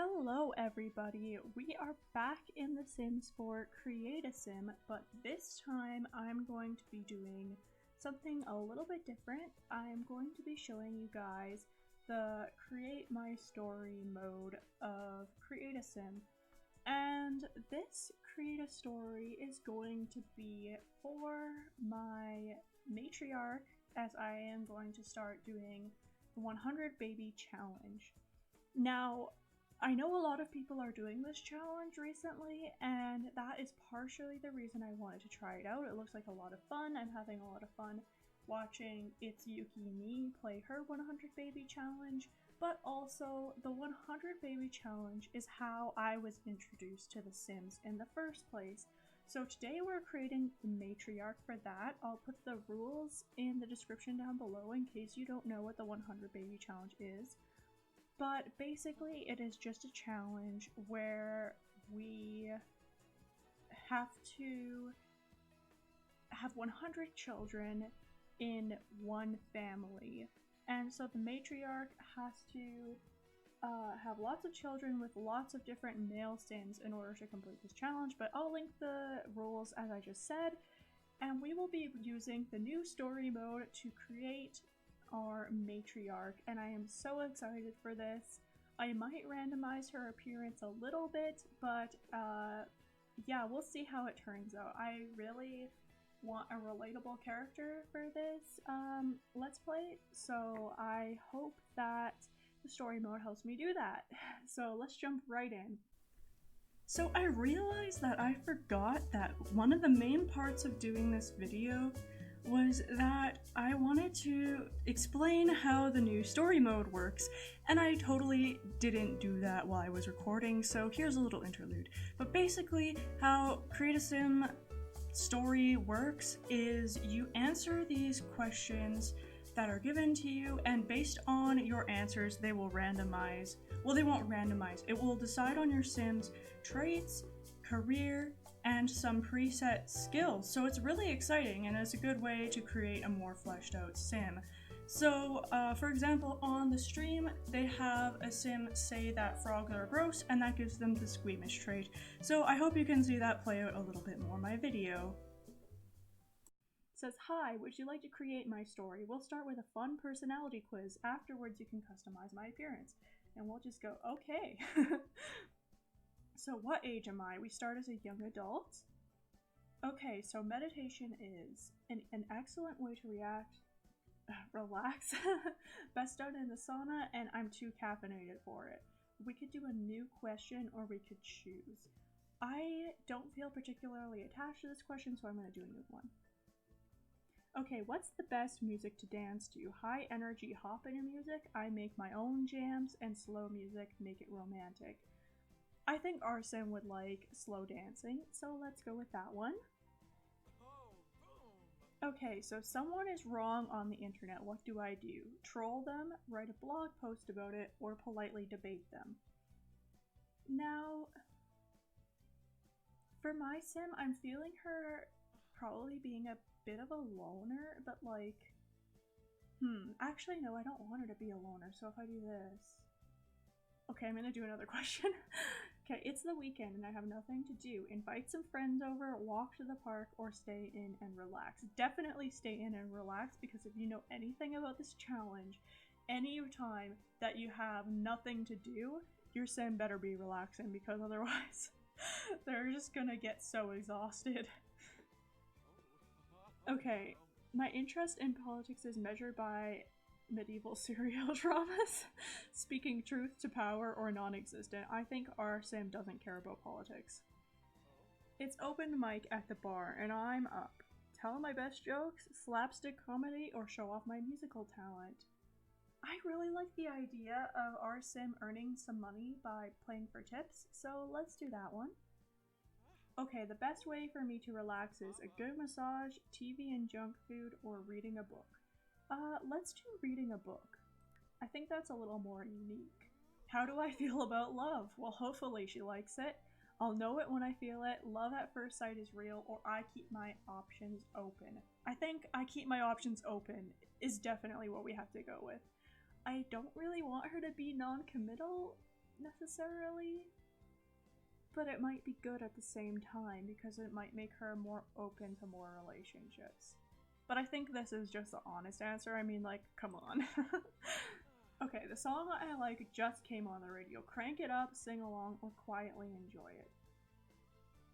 Hello everybody, we are back in The Sims for Create a Sim, but this time I'm going to be doing something a little bit different. I'm going to be showing you guys the Create My Story mode of Create a Sim. And this Create a Story is going to be for my Matriarch, as I am going to start doing the 100 Baby Challenge. Now, I know a lot of people are doing this challenge recently, and that is partially the reason I wanted to try it out. It looks like a lot of fun. I'm having a lot of fun watching It's Yuki Me play her 100 Baby Challenge, but also the 100 Baby Challenge is how I was introduced to The Sims in the first place. So today we're creating the Matriarch for that. I'll put the rules in the description down below in case you don't know what the 100 Baby Challenge is. But basically it is just a challenge where we have to have 100 children in one family. And so the Matriarch has to have lots of children with lots of different male Sims in order to complete this challenge, but I'll link the rules as I just said, and we will be using the new story mode to create our Matriarch, and I am so excited for this. I might randomize her appearance a little bit, but yeah, we'll see how it turns out. I really want a relatable character for this Let's Play, so I hope that the story mode helps me do that. So let's jump right in. So I realized that I forgot that one of the main parts of doing this video was that I wanted to explain how the new story mode works, and I totally didn't do that while I was recording, so here's a little interlude. But basically, how Create a Sim story works is you answer these questions that are given to you, and based on your answers, they will randomize. Well, they won't randomize. It will decide on your Sim's traits, career, and some preset skills. So it's really exciting, and it's a good way to create a more fleshed out Sim. So, for example, on the stream, they have a Sim say that frogs are gross, and that gives them the squeamish trait. So I hope you can see that play out a little bit more in my video. It says, "Hi, would you like to create my story? We'll start with a fun personality quiz. Afterwards, you can customize my appearance." And we'll just go, okay. So what age am I? We start as a young adult. Okay, so meditation is an excellent way to relax. Best done in the sauna, and I'm too caffeinated for it. We could do a new question, or we could choose. I don't feel particularly attached to this question, so I'm going to do a new one. Okay, what's the best music to dance to? High energy hopping music, I make my own jams, and slow music, make it romantic. I think our Sim would like slow dancing, so let's go with that one. Okay, so someone is wrong on the internet. What do I do? Troll them, write a blog post about it, or politely debate them? Now, for my Sim, I'm feeling her probably being a bit of a loner, but like, actually no, I don't want her to be a loner, so if I do this... Okay, I'm gonna do another question. Okay, it's the weekend and I have nothing to do. Invite some friends over, walk to the park, or stay in and relax. Definitely stay in and relax, because if you know anything about this challenge, any time that you have nothing to do, your Sim better be relaxing, because otherwise they're just gonna get so exhausted. Okay, my interest in politics is measured by medieval serial dramas, speaking truth to power, or non-existent. I think our Sim doesn't care about politics. It's open mic at the bar, and I'm up. Tell my best jokes, slapstick comedy, or show off my musical talent. I really like the idea of our Sim earning some money by playing for tips, so let's do that one. Okay, the best way for me to relax is a good massage, TV and junk food, or reading a book. Let's do reading a book. I think that's a little more unique. How do I feel about love? Well, hopefully she likes it. I'll know it when I feel it. Love at first sight is real, or I keep my options open. I think I keep my options open is definitely what we have to go with. I don't really want her to be non-committal, necessarily, but it might be good at the same time because it might make her more open to more relationships. But I think this is just the honest answer. I mean, like, come on. Okay, the song I like just came on the radio. Crank it up, sing along, or quietly enjoy it.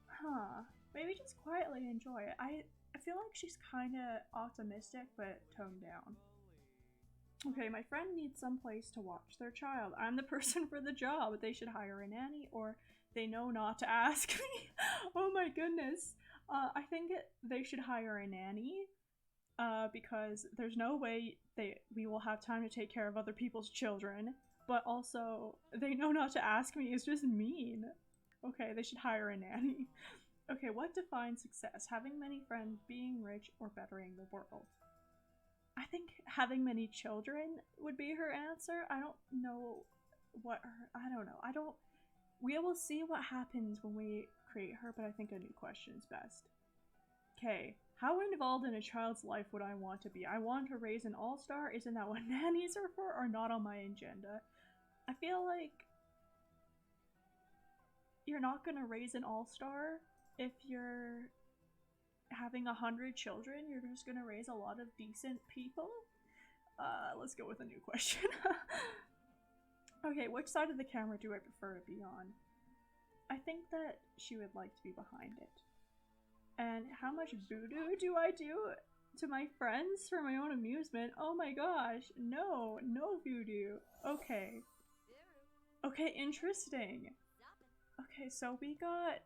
Huh. Maybe just quietly enjoy it. I feel like she's kinda optimistic, but toned down. Okay, my friend needs some place to watch their child. I'm the person for the job. They should hire a nanny, or they know not to ask me. Oh my goodness. I think they should hire a nanny. Because there's no way we will have time to take care of other people's children, but also they know not to ask me is just mean. Okay, they should hire a nanny. Okay, what defines success? Having many friends, being rich, or bettering the world? I think having many children would be her answer. I don't know what her, I don't know. We will see what happens when we create her, but I think a new question is best. Okay. How involved in a child's life would I want to be? I want to raise an all-star? Isn't that what nannies are for, or not on my agenda? I feel like you're not gonna raise an all-star if you're having 100 children. You're just gonna raise a lot of decent people. Let's go with a new question. Okay, which side of the camera do I prefer to be on? I think that she would like to be behind it. And how much voodoo do I do to my friends for my own amusement? Oh my gosh, no voodoo. Okay. Okay, interesting. Okay, so we got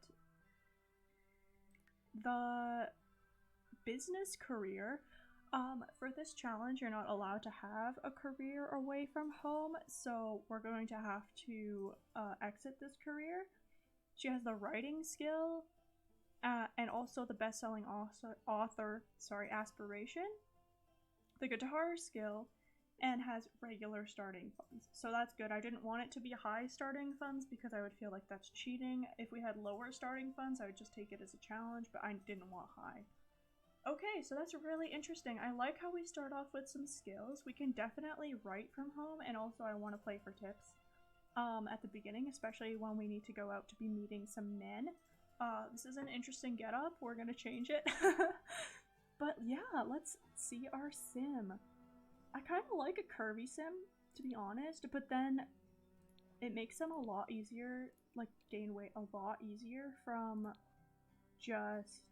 the business career. For this challenge, you're not allowed to have a career away from home, so we're going to have to exit this career. She has the writing skill. And also the best-selling author aspiration, the guitar skill, and has regular starting funds. So that's good. I didn't want it to be high starting funds because I would feel like that's cheating. If we had lower starting funds, I would just take it as a challenge, but I didn't want high. Okay, so that's really interesting. I like how we start off with some skills. We can definitely write from home, and also I want to play for tips at the beginning, especially when we need to go out to be meeting some men. This is an interesting getup. We're gonna change it. But yeah, let's see our sim. I kind of like a curvy sim, to be honest, but then it makes them a lot easier, like gain weight a lot easier from just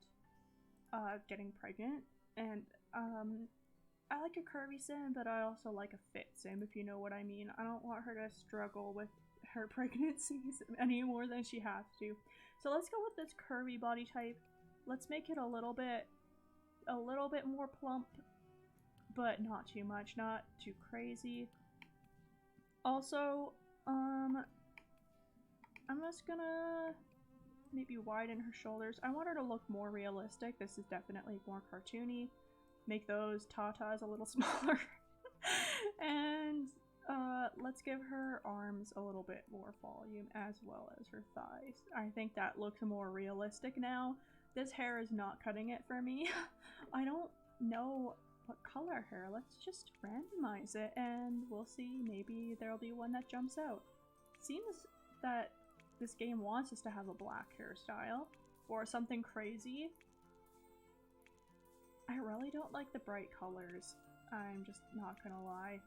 getting pregnant. And I like a curvy sim, but I also like a fit sim, if you know what I mean. I don't want her to struggle with her pregnancies any more than she has to. So let's go with this curvy body type. Let's make it a little bit more plump, but not too much, not too crazy. Also, I'm just gonna maybe widen her shoulders. I want her to look more realistic. This is definitely more cartoony. Make those tatas a little smaller. And let's give her arms a little bit more volume as well as her thighs. I think that looks more realistic now. This hair is not cutting it for me. I don't know what color hair. Let's just randomize it and we'll see. Maybe there'll be one that jumps out. Seems that this game wants us to have a black hairstyle or something crazy. I really don't like the bright colors. I'm just not gonna lie.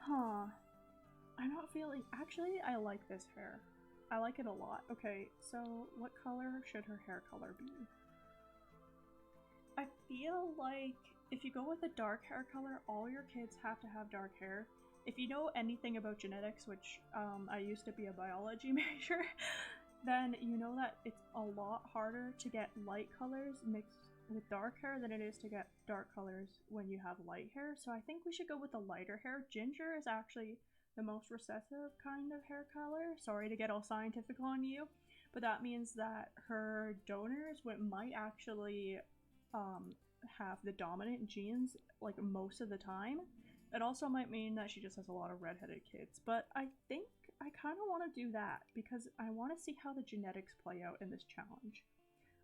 Huh. I'm not feeling- actually, I like this hair. I like it a lot. Okay, so what color should her hair color be? I feel like if you go with a dark hair color, all your kids have to have dark hair. If you know anything about genetics, which I used to be a biology major, then you know that it's a lot harder to get light colors mixed with dark hair than it is to get dark colors when you have light hair. So I think we should go with the lighter hair. Ginger is actually the most recessive kind of hair color. Sorry to get all scientific on you, but that means that her donors might actually have the dominant genes like most of the time. It also might mean that she just has a lot of redheaded kids, but I think I kind of want to do that because I want to see how the genetics play out in this challenge.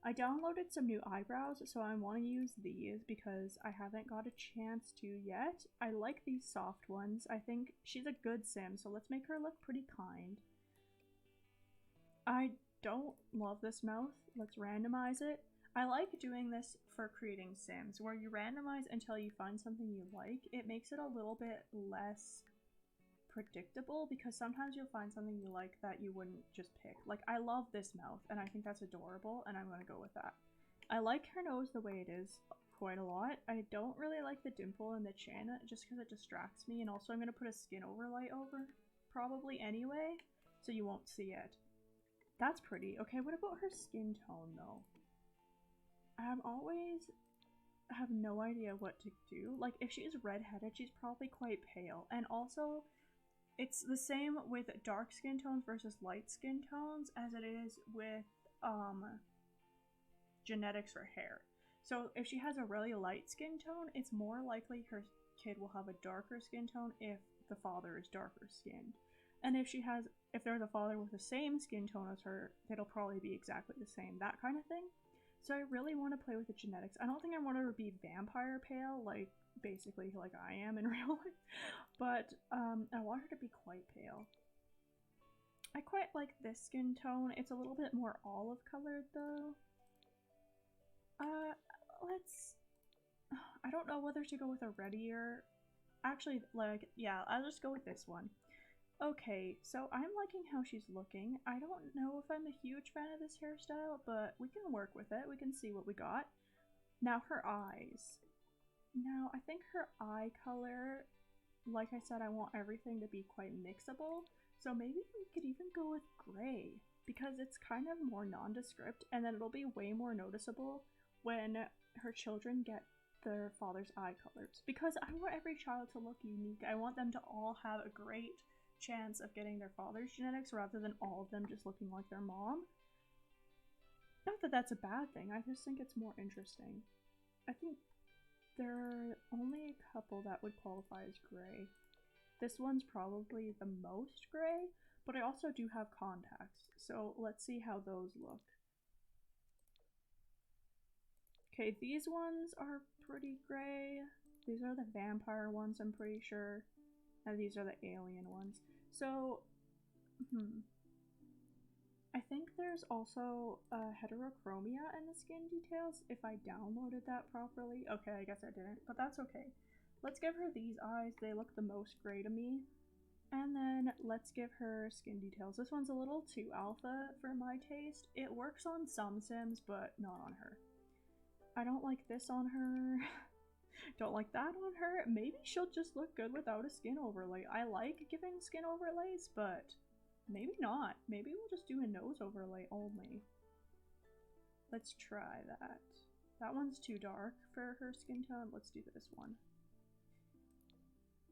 I downloaded some new eyebrows, so I want to use these because I haven't got a chance to yet. I like these soft ones. I think she's a good sim, so let's make her look pretty kind. I don't love this mouth. Let's randomize it. I like doing this for creating sims, where you randomize until you find something you like. It makes it a little bit less predictable because sometimes you'll find something you like that you wouldn't just pick. Like, I love this mouth and I think that's adorable and I'm gonna go with that. I like her nose the way it is quite a lot. I don't really like the dimple in the chin just because it distracts me, and also I'm gonna put a skin overlay over probably anyway so you won't see it. That's pretty. Okay, what about her skin tone though? I have no idea what to do. Like, if she's redheaded, she's probably quite pale, and also it's the same with dark skin tones versus light skin tones as it is with genetics for hair. So if she has a really light skin tone, it's more likely her kid will have a darker skin tone if the father is darker skinned. And if there's a father with the same skin tone as her, it'll probably be exactly the same, that kind of thing. So I really want to play with the genetics. I don't think I want her to be vampire pale, like basically like I am in real life, but I want her to be quite pale. I quite like this skin tone. It's a little bit more olive colored though. I don't know whether to go with a reddier. Actually, like, yeah, I'll just go with this one. Okay, so I'm liking how she's looking. I don't know if I'm a huge fan of this hairstyle, but we can work with it. We can see what we got. Now her eyes. Now, I think her eye color, like I said, I want everything to be quite mixable. So maybe we could even go with gray because it's kind of more nondescript, and then it'll be way more noticeable when her children get their father's eye colors. Because I want every child to look unique. I want them to all have a great chance of getting their father's genetics rather than all of them just looking like their mom. Not that that's a bad thing, I just think it's more interesting. I think there are only a couple that would qualify as gray. This one's probably the most gray, but I also do have contacts, so let's see how those look. Okay, these ones are pretty gray. These are the vampire ones, I'm pretty sure. And these are the alien ones. So, I think there's also heterochromia in the skin details if I downloaded that properly. Okay, I guess I didn't, but that's okay. Let's give her these eyes. They look the most gray to me. And then let's give her skin details. This one's a little too alpha for my taste. It works on some sims, but not on her. I don't like this on her. Don't like that on her. Maybe she'll just look good without a skin overlay. I like giving skin overlays, but maybe not. Maybe we'll just do a nose overlay only. Let's try that. That one's too dark for her skin tone. Let's do this one.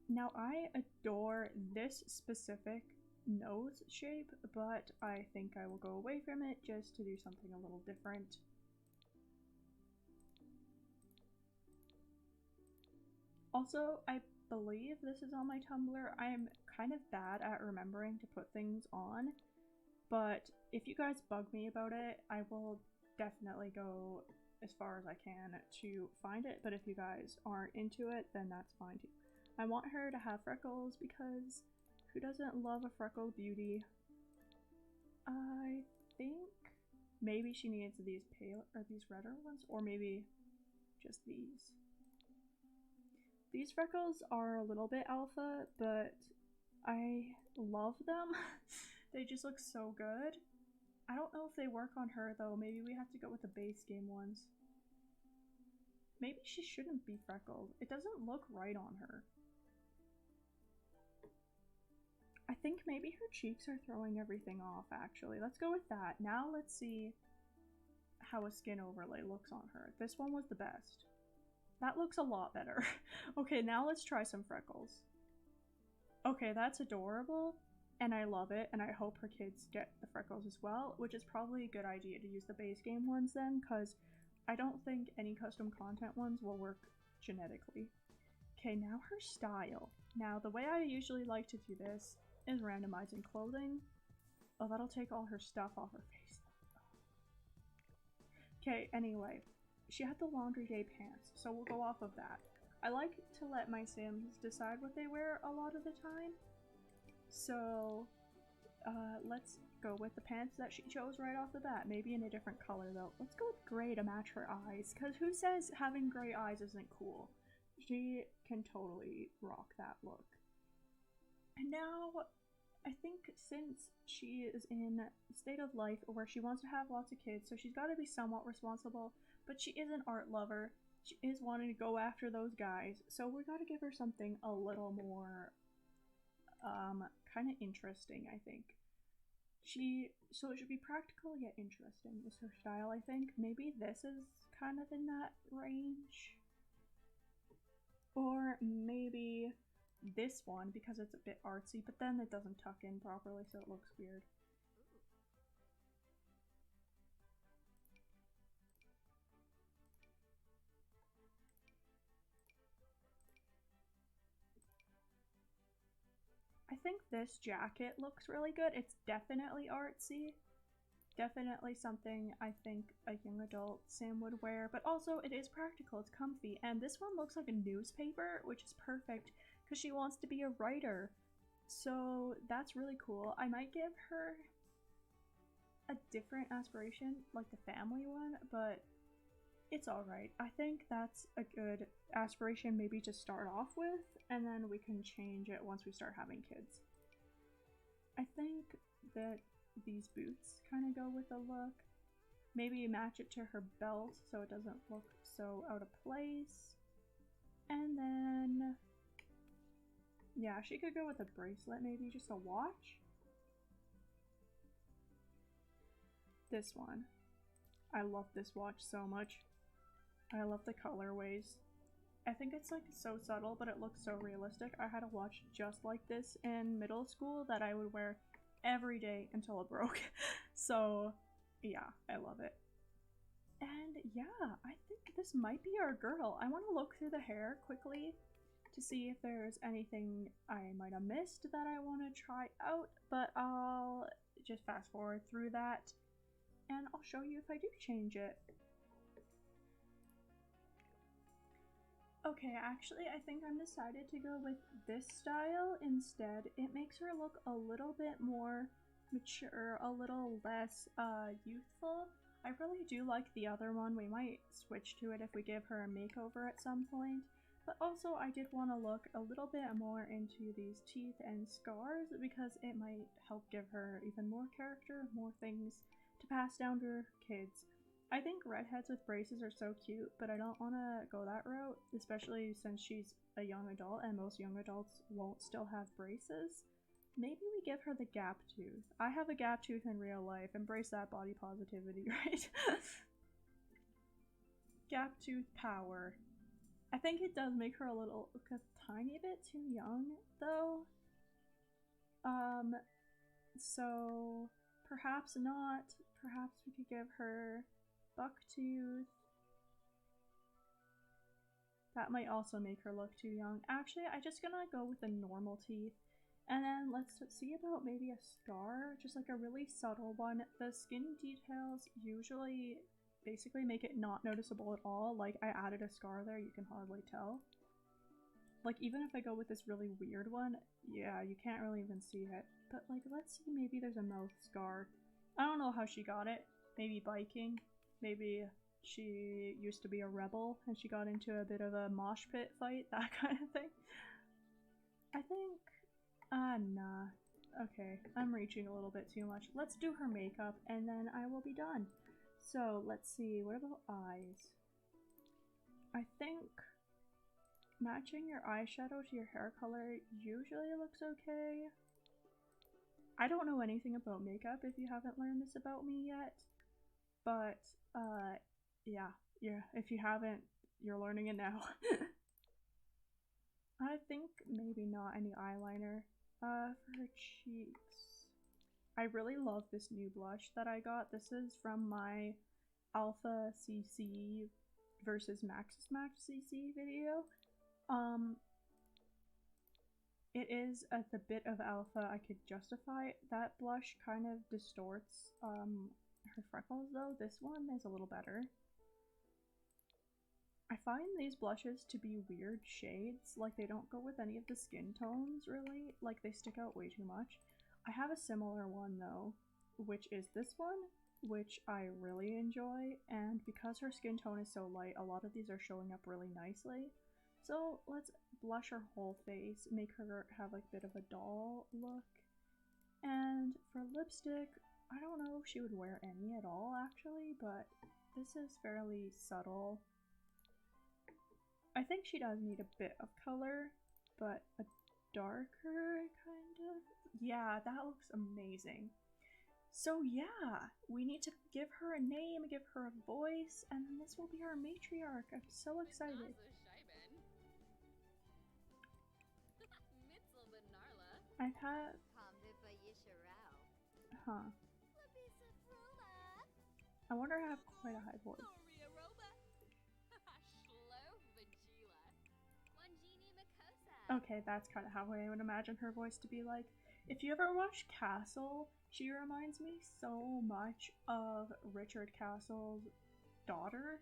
Now, I adore this specific nose shape, but I think I will go away from it just to do something a little different. Also, I believe this is on my Tumblr. I'm kind of bad at remembering to put things on, but if you guys bug me about it, I will definitely go as far as I can to find it, but if you guys aren't into it, then that's fine too. I want her to have freckles because who doesn't love a freckled beauty? I think maybe she needs these pale or these redder ones, or maybe just these. These freckles are a little bit alpha, but I love them. They just look so good. I don't know if they work on her though. Maybe we have to go with the base game ones. Maybe she shouldn't be freckled. It doesn't look right on her. I think maybe her cheeks are throwing everything off, actually. Let's go with that. Now let's see how a skin overlay looks on her. This one was the best. That looks a lot better. Okay, now let's try some freckles. Okay, that's adorable, and I love it, and I hope her kids get the freckles as well, which is probably a good idea to use the base game ones then, because I don't think any custom content ones will work genetically. Okay, now her style. Now, the way I usually like to do this is randomizing clothing. Oh, that'll take all her stuff off her face. Okay, anyway, she had the laundry day pants, so we'll go off of that. I like to let my Sims decide what they wear a lot of the time. So, let's go with the pants that she chose right off the bat. Maybe in a different color though. Let's go with gray to match her eyes, because who says having gray eyes isn't cool? She can totally rock that look. And now, I think since she is in a state of life where she wants to have lots of kids, so she's got to be somewhat responsible, but she is an art lover. She is wanting to go after those guys, so we got to give her something a little more, kind of interesting, I think. So it should be practical yet interesting is her style, I think. Maybe this is kind of in that range. Or maybe this one because it's a bit artsy, but then it doesn't tuck in properly, so it looks weird. I think this jacket looks really good. It's definitely artsy. Definitely something I think a young adult Sim would wear, but also it is practical, it's comfy, and this one looks like a newspaper, which is perfect because she wants to be a writer. So that's really cool. I might give her a different aspiration, like the family one, but it's alright. I think that's a good aspiration maybe to start off with, and then we can change it once we start having kids. I think that these boots kind of go with the look. Maybe match it to her belt so it doesn't look so out of place. And then, yeah, she could go with a bracelet, maybe just a watch. This one. I love this watch so much. I love the colorways. I think it's like so subtle, but it looks so realistic. I had a watch just like this in middle school that I would wear every day until it broke. So yeah, I love it. And yeah, I think this might be our girl. I want to look through the hair quickly to see if there's anything I might have missed that I want to try out, but I'll just fast forward through that and I'll show you if I do change it. Okay, actually I think I'm decided to go with this style instead. It makes her look a little bit more mature, a little less youthful. I really do like the other one. We might switch to it if we give her a makeover at some point. But also I did want to look a little bit more into these teeth and scars because it might help give her even more character, more things to pass down to her kids. I think redheads with braces are so cute, but I don't want to go that route, especially since she's a young adult and most young adults won't still have braces. Maybe we give her the gap tooth. I have a gap tooth in real life. Embrace that body positivity, right? Gap tooth power. I think it does make her a little, a tiny bit too young, though. So perhaps not. Perhaps we could give her bucktooth. That might also make her look too young. Actually, I'm just gonna go with the normal teeth. And then let's see about maybe a scar, just like a really subtle one. The skin details usually basically make it not noticeable at all. Like I added a scar there, you can hardly tell. Like even if I go with this really weird one, yeah, you can't really even see it. But like let's see, maybe there's a mouth scar. I don't know how she got it. Maybe biking. Maybe she used to be a rebel and she got into a bit of a mosh pit fight, that kind of thing. I think, nah. Okay, I'm reaching a little bit too much. Let's do her makeup and then I will be done. So let's see, what about eyes? I think matching your eyeshadow to your hair color usually looks okay. I don't know anything about makeup if you haven't learned this about me yet. But, yeah, if you haven't, you're learning it now. I think maybe not any eyeliner. For her cheeks. I really love this new blush that I got. This is from my Alpha CC versus Max CC video. It is at the bit of alpha I could justify. That blush kind of distorts her freckles though. This one is a little better. I find these blushes to be weird shades, like they don't go with any of the skin tones really, like they stick out way too much. I have a similar one though, which is this one, which I really enjoy, and because her skin tone is so light, a lot of these are showing up really nicely. So let's blush her whole face, make her have like a bit of a doll look. And for lipstick, I don't know if she would wear any at all actually, but this is fairly subtle. I think she does need a bit of color, but a darker kind of. Yeah, that looks amazing. So yeah, we need to give her a name, give her a voice, and then this will be our matriarch. I'm so excited. I've had... Huh. I wonder if I have quite a high voice. Okay, that's kind of how I would imagine her voice to be like. If you ever watch Castle, she reminds me so much of Richard Castle's daughter.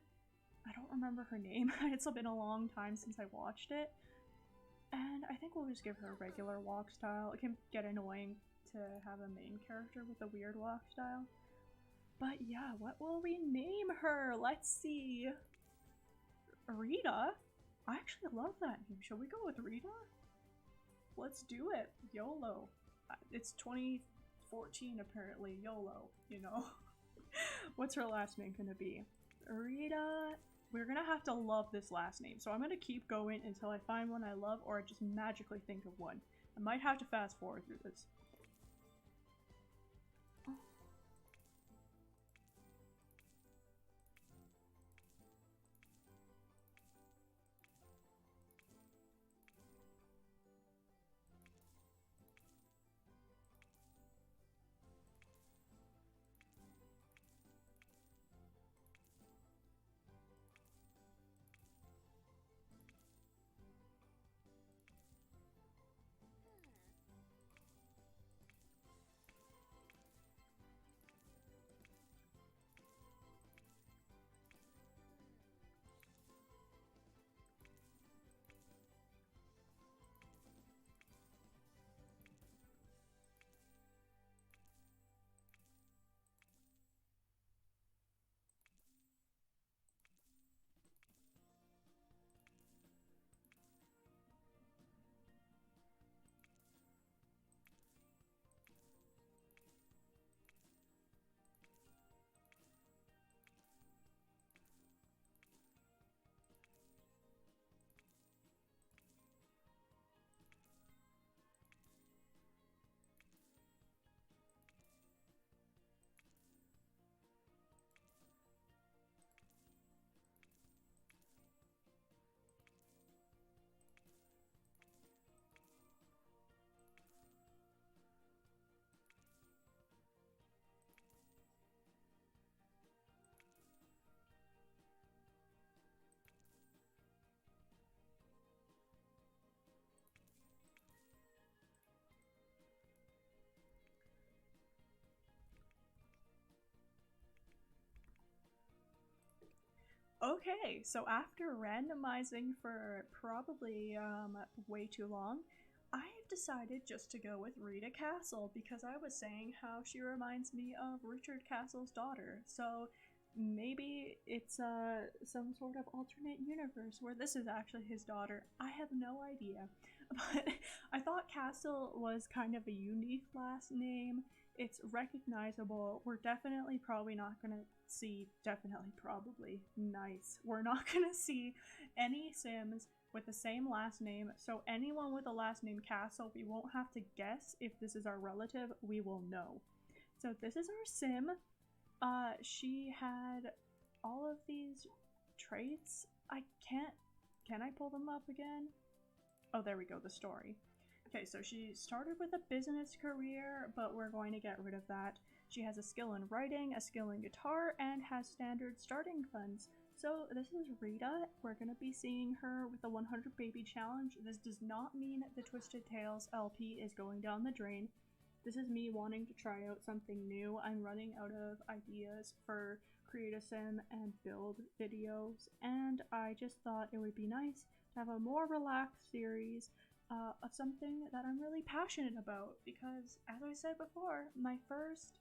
I don't remember her name. It's been a long time since I watched it. And I think we'll just give her a regular walk style. It can get annoying to have a main character with a weird walk style. But yeah, what will we name her? Let's see. Rita? I actually love that name. Shall we go with Rita? Let's do it. YOLO. It's 2014 apparently. YOLO, you know. What's her last name gonna be? Rita. We're gonna have to love this last name. So I'm gonna keep going until I find one I love or I just magically think of one. I might have to fast forward through this. Okay, so after randomizing for probably way too long, I have decided just to go with Rita Castle because I was saying how she reminds me of Richard Castle's daughter. So maybe it's some sort of alternate universe where this is actually his daughter. I have no idea. But I thought Castle was kind of a unique last name. It's recognizable. We're definitely probably not gonna see, nice. We're not gonna see any Sims with the same last name, so anyone with a last name Castle, we won't have to guess if this is our relative, we will know. So this is our Sim. She had all of these traits. Can I pull them up again? Oh, there we go, the story. Okay, so she started with a business career, but we're going to get rid of that. She has a skill in writing, a skill in guitar, and has standard starting funds. So this is Rita. We're going to be seeing her with the 100 baby challenge. This does not mean the Twisted Tales LP is going down the drain. This is me wanting to try out something new. I'm running out of ideas for create a sim and build videos, and I just thought it would be nice to have a more relaxed series of something that I'm really passionate about, because as I said before, my first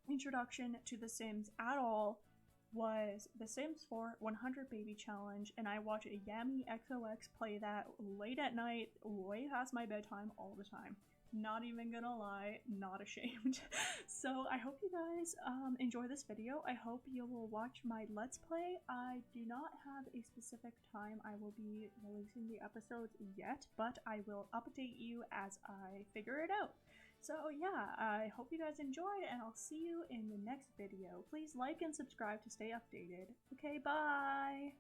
introduction to The Sims at all was The Sims 4 100 Baby Challenge, and I watch Yami XOX play that late at night, way past my bedtime all the time. Not even gonna lie, not ashamed. So I hope you guys enjoy this video. I hope you will watch my Let's Play. I do not have a specific time I will be releasing the episodes yet, but I will update you as I figure it out. So yeah, I hope you guys enjoyed, and I'll see you in the next video. Please like and subscribe to stay updated. Okay, bye!